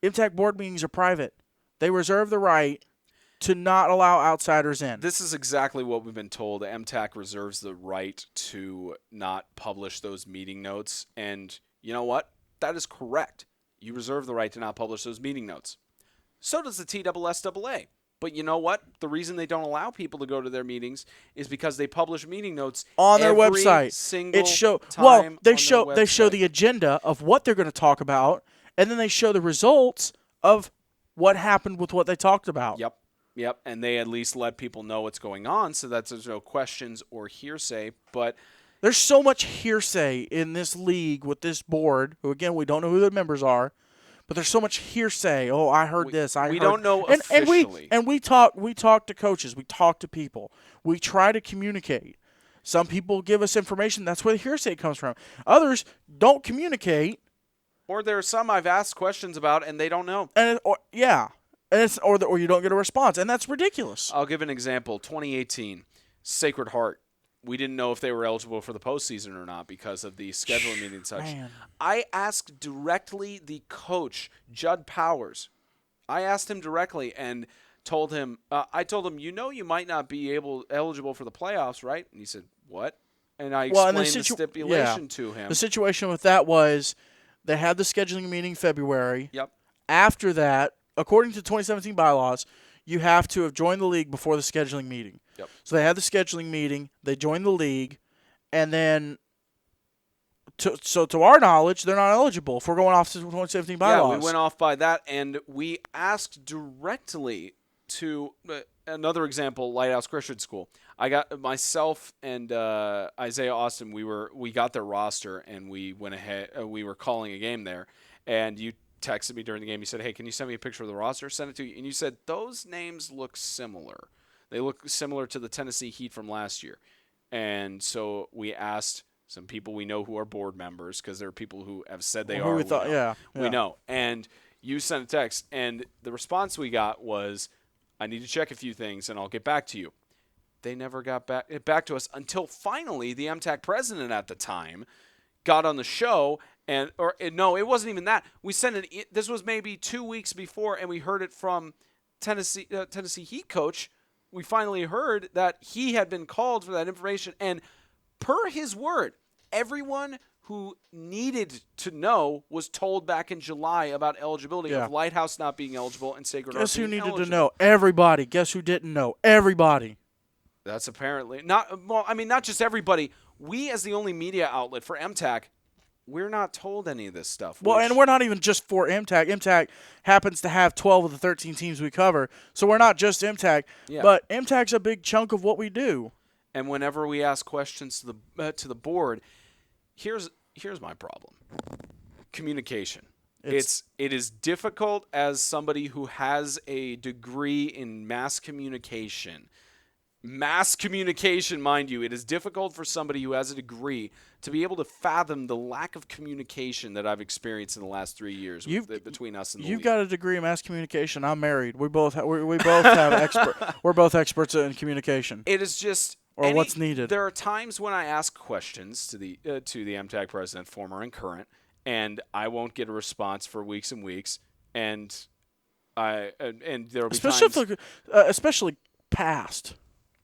MTAC board meetings are private. They reserve the right to not allow outsiders in. This is exactly what we've been told. MTAC reserves the right to not publish those meeting notes. And you know what? That is correct. You reserve the right to not publish those meeting notes. So does the TSSAA. But you know what? The reason they don't allow people to go to their meetings is because they publish meeting notes on their website. They show the agenda of what they're going to talk about, and then they show the results of what happened with what they talked about. Yep. And they at least let people know what's going on so that there's no questions or hearsay. But there's so much hearsay in this league with this board, who, again, we don't know who the members are. But there's so much hearsay. Oh, I heard this. We don't know officially. And we talk to coaches. We talk to people. We try to communicate. Some people give us information. That's where the hearsay comes from. Others don't communicate. Or there are some I've asked questions about and they don't know. and or you don't get a response, and that's ridiculous. I'll give an example. 2018, Sacred Heart. We didn't know if they were eligible for the postseason or not because of the scheduling meeting and such. Man. I asked directly the coach, Judd Powers. I asked him directly and told him, you might not be eligible for the playoffs, right? And he said, what? And I explained the stipulation to him. The situation with that was they had the scheduling meeting February. Yep. After that, according to 2017 bylaws, you have to have joined the league before the scheduling meeting. Yep. So they had the scheduling meeting, they joined the league, and then to our knowledge, they're not eligible if we're going off to 2017 bylaws. Yeah, we went off by that, and we asked directly to another example, Lighthouse Christian School. I got myself and Isaiah Austin. We got their roster, and we went ahead. We were calling a game there, and you texted me during the game. You said, "Hey, can you send me a picture of the roster? Send it to you." And you said those names look similar. They look similar to the Tennessee Heat from last year, and so we asked some people we know who are board members because there are people who have said they are. We know. And you sent a text, and the response we got was, "I need to check a few things, and I'll get back to you." They never got back to us until finally the MTAC president at the time got on the show, it wasn't even that. We sent it. This was maybe 2 weeks before, and we heard it from Tennessee Heat coach. We finally heard that he had been called for that information, and per his word, everyone who needed to know was told back in July about eligibility of Lighthouse not being eligible and Sacred Heart being eligible. Guess who needed to know? Everybody. Guess who didn't know? Everybody. That's apparently not just everybody. We, as the only media outlet for MTAC, we're not told any of this stuff. Well, and we're not even just for MTAC. MTAC happens to have 12 of the 13 teams we cover, so we're not just MTAC. Yeah. But MTAC's a big chunk of what we do. And whenever we ask questions to the board, here's my problem: communication. It is difficult as somebody who has a degree in mass communication. Mass communication, mind you, it is difficult for somebody who has a degree to be able to fathom the lack of communication that I've experienced in the last 3 years between us and the league. You've got a degree in mass communication. I'm married. We both have we're both experts in communication. It is just what's needed. There are times when I ask questions to the MTAG president, former and current, and I won't get a response for weeks and weeks, and there will be times, especially past.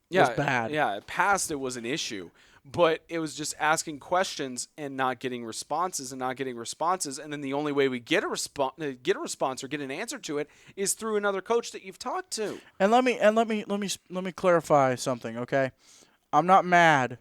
Yeah, was bad. Yeah, past it was an issue, but it was just asking questions and not getting responses, and then the only way we get a response or get an answer to it is through another coach that you've talked to. And let me clarify something, okay? I'm not mad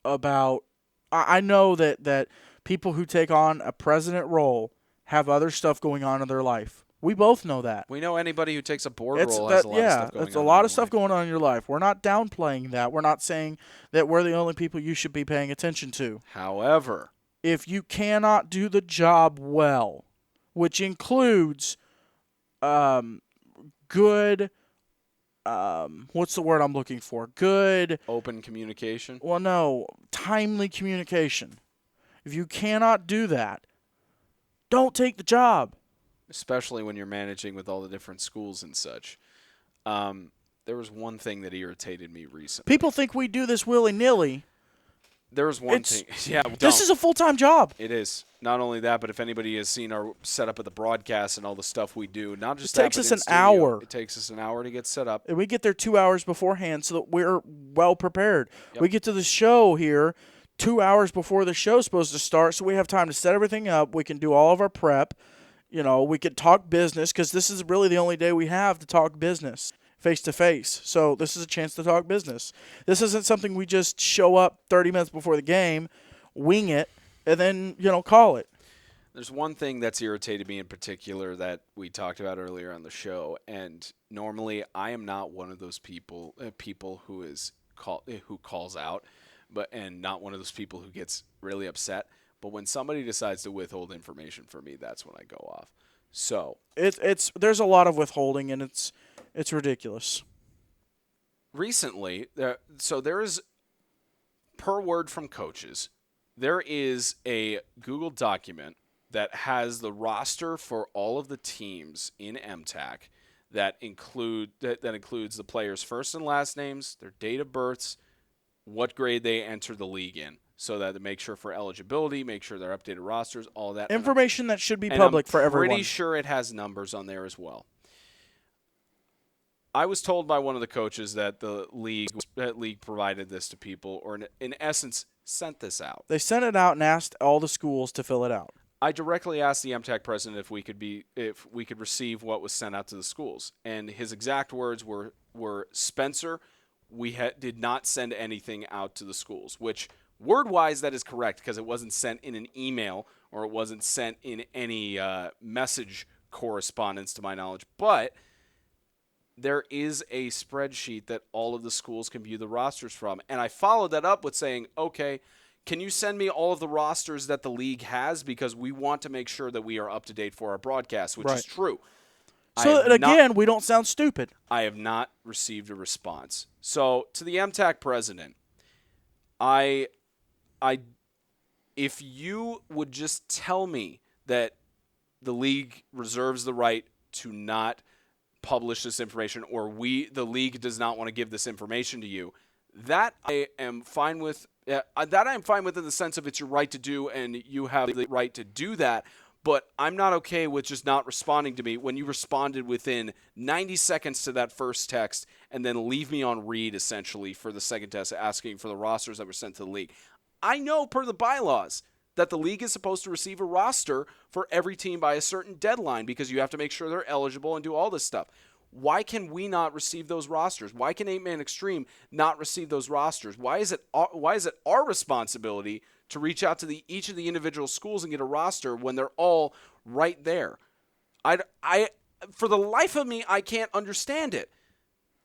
about. I know that people who take on a president role have other stuff going on in their life. We both know that. We know anybody who takes a board role has a lot of stuff going on. It's a lot of stuff going on in your life. We're not downplaying that. We're not saying that we're the only people you should be paying attention to. However, if you cannot do the job well, which includes good what's the word I'm looking for? Good open communication? Well, no, timely communication. If you cannot do that, don't take the job. Especially when you're managing with all the different schools and such. There was one thing that irritated me recently. People think we do this willy-nilly. There was one thing. Yeah, this is a full-time job. It is. Not only that, but if anybody has seen our setup of the broadcast and all the stuff we do, not just it takes us an hour. It takes us an hour to get set up. And we get there 2 hours beforehand so that we're well prepared. Yep. We get to the show here 2 hours before the show's supposed to start, so we have time to set everything up. We can do all of our prep. We could talk business because this is really the only day we have to talk business face-to-face. So this is a chance to talk business. This isn't something we just show up 30 minutes before the game, wing it, and then, call it. There's one thing that's irritated me in particular that we talked about earlier on the show, and normally I am not one of those people who calls out, and not one of those people who gets really upset. But when somebody decides to withhold information from me, that's when I go off. So there's a lot of withholding, and it's ridiculous. Recently, there is, per word from coaches, there is a Google document that has the roster for all of the teams in MTAC that includes the players' first and last names, their date of births, what grade they enter the league in, so that to make sure for eligibility, make sure they're updated rosters, all that. Information that should be and public for I'm everyone. pretty sure it has numbers on there as well. I was told by one of the coaches that the league provided this to people, or in essence, sent this out. They sent it out and asked all the schools to fill it out. I directly asked the MTAC president if we could receive what was sent out to the schools, and his exact words were Spencer, we did not send anything out to the schools, which word-wise that is correct because it wasn't sent in an email or it wasn't sent in any message correspondence to my knowledge, but there is a spreadsheet that all of the schools can view the rosters from. And I followed that up with saying, okay, can you send me all of the rosters that the league has? Because we want to make sure that we are up to date for our broadcast, which is true. So that, again, we don't sound stupid. I have not received a response. So to the MTAC president, if you would just tell me that the league reserves the right to not publish this information, or the league does not want to give this information to you, that I am fine with. That I am fine with in the sense of it's your right to do, and you have the right to do that. But I'm not okay with just not responding to me when you responded within 90 seconds to that first text and then leave me on read essentially for the second text asking for the rosters that were sent to the league. I know per the bylaws that the league is supposed to receive a roster for every team by a certain deadline because you have to make sure they're eligible and do all this stuff. Why can we not receive those rosters? Why can 8-Man Extreme not receive those rosters? Why is it our responsibility to reach out to each of the individual schools and get a roster when they're all right there? I for the life of me, I can't understand it.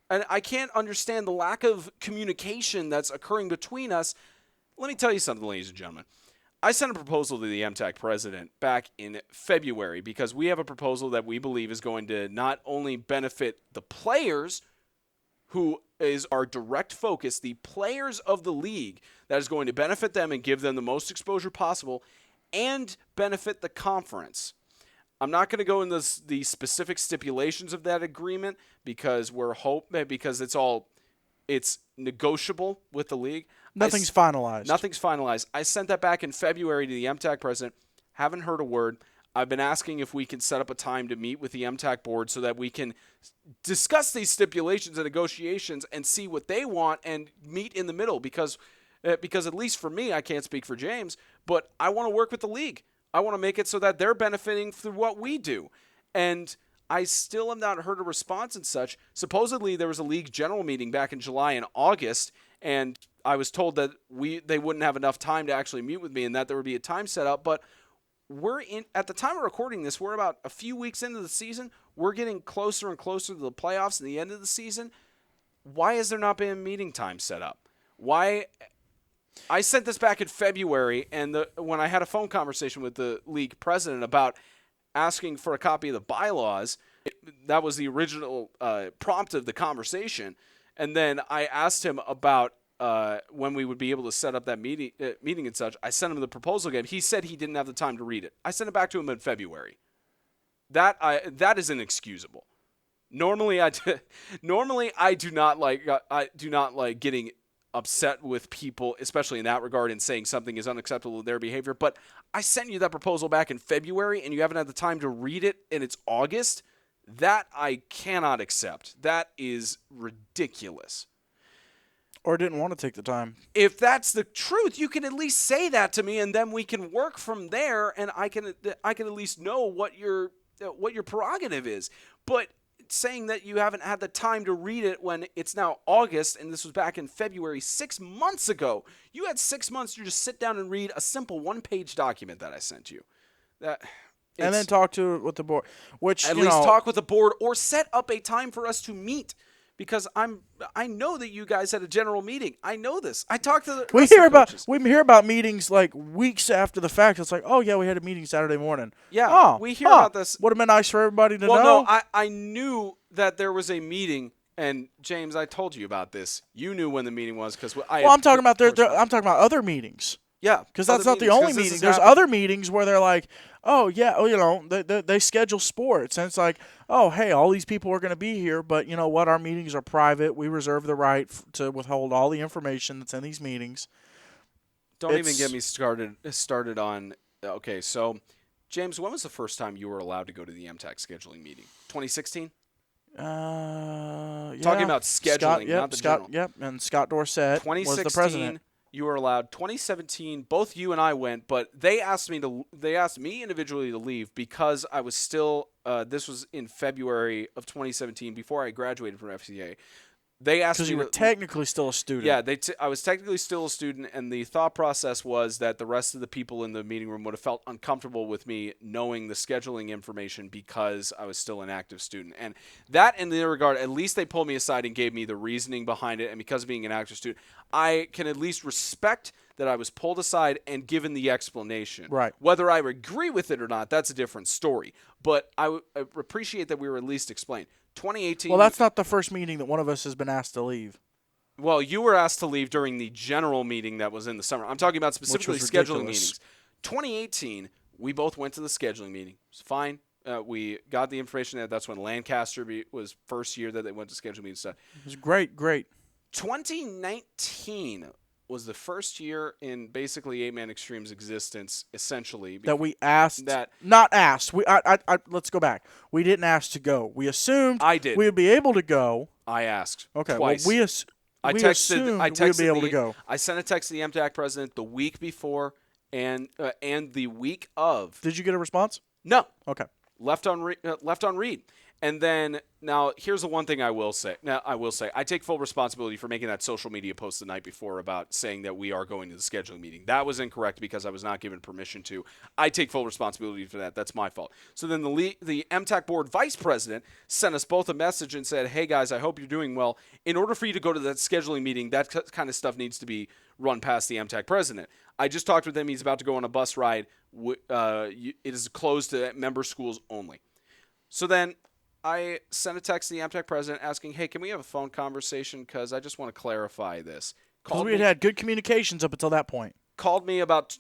And I can't understand the lack of communication that's occurring between us. Let me tell you something, ladies and gentlemen. I sent a proposal to the MTAC president back in February because we have a proposal that we believe is going to not only benefit the players, who is our direct focus, the players of the league, that is going to benefit them and give them the most exposure possible, and benefit the conference. I'm not going to go into the specific stipulations of that agreement because it's negotiable with the league. Nothing's finalized. Nothing's finalized. I sent that back in February to the MTAC president. Haven't heard a word. I've been asking if we can set up a time to meet with the MTAC board so that we can discuss these stipulations and negotiations and see what they want and meet in the middle because at least for me, I can't speak for James, but I want to work with the league. I want to make it so that they're benefiting through what we do. And I still have not heard a response and such. Supposedly there was a league general meeting back in July and August, and I was told that they wouldn't have enough time to actually meet with me and that there would be a time set up. But at the time of recording this, we're about a few weeks into the season. We're getting closer and closer to the playoffs and the end of the season. Why has there not been a meeting time set up? Why? I sent this back in February, and when I had a phone conversation with the league president about asking for a copy of the bylaws, that was the original prompt of the conversation. And then I asked him about when we would be able to set up that meeting and such. I sent him the proposal again. He said he didn't have the time to read it. I sent it back to him in February. That is inexcusable. Normally I do not like getting upset with people, especially in that regard, and saying something is unacceptable to their behavior. But I sent you that proposal back in February, and you haven't had the time to read it, and it's August. That I cannot accept. That is ridiculous. Or didn't want to take the time. If that's the truth, you can at least say that to me, and then we can work from there, and I can at least know what your prerogative is. But saying that you haven't had the time to read it when it's now August, and this was back in February 6 months ago, you had 6 months to just sit down and read a simple one-page document that I sent you. And then talk with the board. Which at least talk with the board or set up a time for us to meet. Because I know that you guys had a general meeting. I know this. I talked to the we hear about meetings like weeks after the fact. It's like, oh yeah, we had a meeting Saturday morning. Yeah, we hear about this. Would have been nice for everybody to know. Well, no, I knew that there was a meeting, and James, I told you about this. You knew when the meeting was because I'm talking about I'm talking about other meetings. Yeah, Because that's other not the meetings, only 'cause this meeting. has There's happened. other meetings where they're like, oh, yeah, oh, they schedule sports. And it's like, oh, hey, all these people are going to be here, but you know what? Our meetings are private. We reserve the right to withhold all the information that's in these meetings. Don't even get It's, me started on. Okay, so James, when was the first time you were allowed to go to the MTAC scheduling meeting? 2016. Talking yeah, about scheduling, not the general. Yep, and Scott Dorsett was the president. 2016, you were allowed. 2017, both you and I went, but they asked me individually to leave because I was still. This was in February of 2017, before I graduated from FCA. They asked Because me you were to. technically still a student. Yeah, I was technically still a student, and the thought process was that the rest of the people in the meeting room would have felt uncomfortable with me knowing the scheduling information because I was still an active student. And that, in their regard, at least they pulled me aside and gave me the reasoning behind it. And because of being an active student, I can at least respect that I was pulled aside and given the explanation. Right. Whether I agree with it or not, that's a different story. But I appreciate that we were at least explained. 2018. Well, that's not the first meeting that one of us has been asked to leave. Well, you were asked to leave during the general meeting that was in the summer. I'm talking about specifically scheduling meetings. 2018, we both went to the scheduling meeting. It was fine. We got the information that that's when Lancaster was first year that they went to scheduling meeting stuff. It was great. 2019 was the first year in basically 8-Man Extreme's existence, essentially. That we asked. That not asked. Let's go back. We didn't ask to go. We assumed I did. we would be able to go. I asked. Okay. Twice. Well, I assumed we would be able to go. I sent a text to the MTAC president the week before and the week of. Did you get a response? No. Okay. Left on read. And then now here's the one thing I will say. I take full responsibility for making that social media post the night before about saying that we are going to the scheduling meeting. That was incorrect because I was not given permission to. I take full responsibility for that. That's my fault. So then the MTAC board vice president sent us both a message and said, "Hey guys, I hope you're doing well. In order for you to go to that scheduling meeting, that kind of stuff needs to be run past the MTAC president." I just talked with him. He's about to go on a bus ride. It is closed to member schools only. So then I sent a text to the MTech president asking, "Hey, can we have a phone conversation? Because I just want to clarify this." Because we had good communications up until that point. Called me about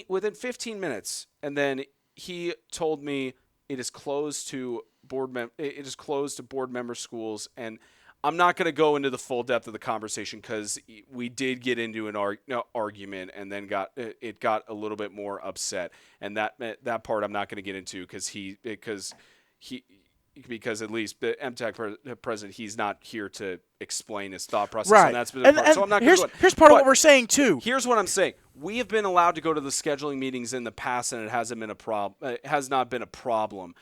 within 15 minutes, and then he told me it is closed to board member schools, and I'm not going to go into the full depth of the conversation because we did get into an argument, and then it got a little bit more upset, and that part I'm not going to get into because at least the MTAC president, he's not here to explain his thought process on that specific part. So I'm not going to go. Here's part of what we're saying too. Here's what I'm saying. We have been allowed to go to the scheduling meetings in the past, and it hasn't been a problem. It has not been a problem.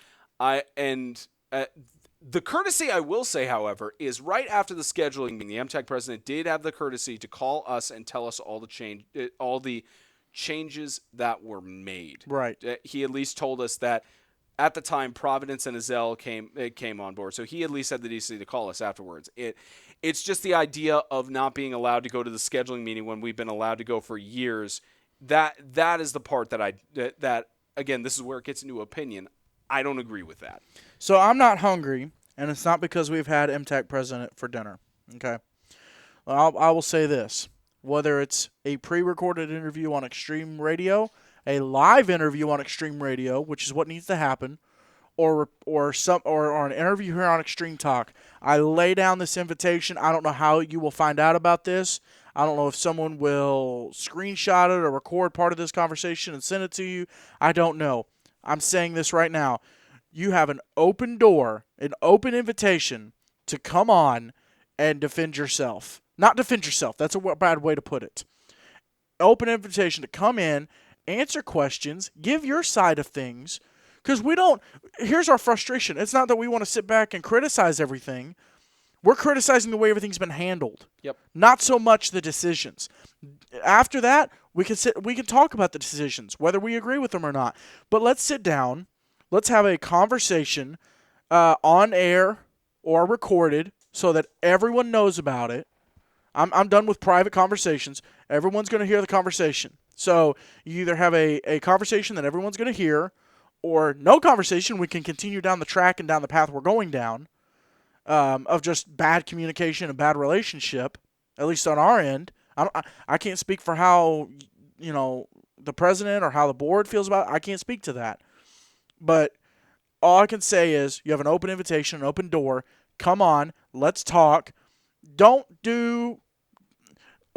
The courtesy I will say, however, is right after the scheduling meeting, the MTAC president did have the courtesy to call us and tell us all the changes that were made. Right. He at least told us that at the time Providence and Azelle came on board. So he at least had the decency to call us afterwards. It's just the idea of not being allowed to go to the scheduling meeting when we've been allowed to go for years. That is the part that again, this is where it gets into opinion. I don't agree with that. So I'm not hungry, and it's not because we've had MTAC president for dinner. Okay. Well, I will say this. Whether it's a pre-recorded interview on Extreme Radio, a live interview on Extreme Radio, which is what needs to happen, or an interview here on Extreme Talk, I lay down this invitation. I don't know how you will find out about this. I don't know if someone will screenshot it or record part of this conversation and send it to you. I don't know. I'm saying this right now. You have an open door, an open invitation to come on and defend yourself. Not defend yourself. That's a bad way to put it. Open invitation to come in, answer questions, give your side of things. Because here's our frustration. It's not that we want to sit back and criticize everything. We're criticizing the way everything's been handled. Yep. Not so much the decisions. After that, we can talk about the decisions, whether we agree with them or not. But let's sit down. Let's have a conversation on air or recorded so that everyone knows about it. I'm done with private conversations. Everyone's going to hear the conversation. So you either have a conversation that everyone's going to hear or no conversation. We can continue down the track and down the path we're going down of just bad communication and bad relationship, at least on our end. I can't speak for how the president or how the board feels about it. I can't speak to that. But all I can say is you have an open invitation, an open door. Come on, let's talk.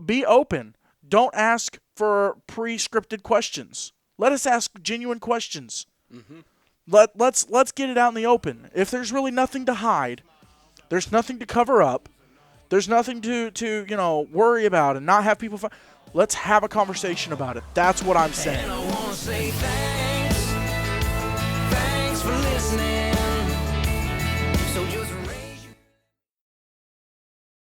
Be open. Don't ask for pre-scripted questions. Let us ask genuine questions. Mm-hmm. Let's get it out in the open. If there's really nothing to hide, there's nothing to cover up, there's nothing to worry about and not have people let's have a conversation about it. That's what I'm saying. And I wanna say thanks for listening.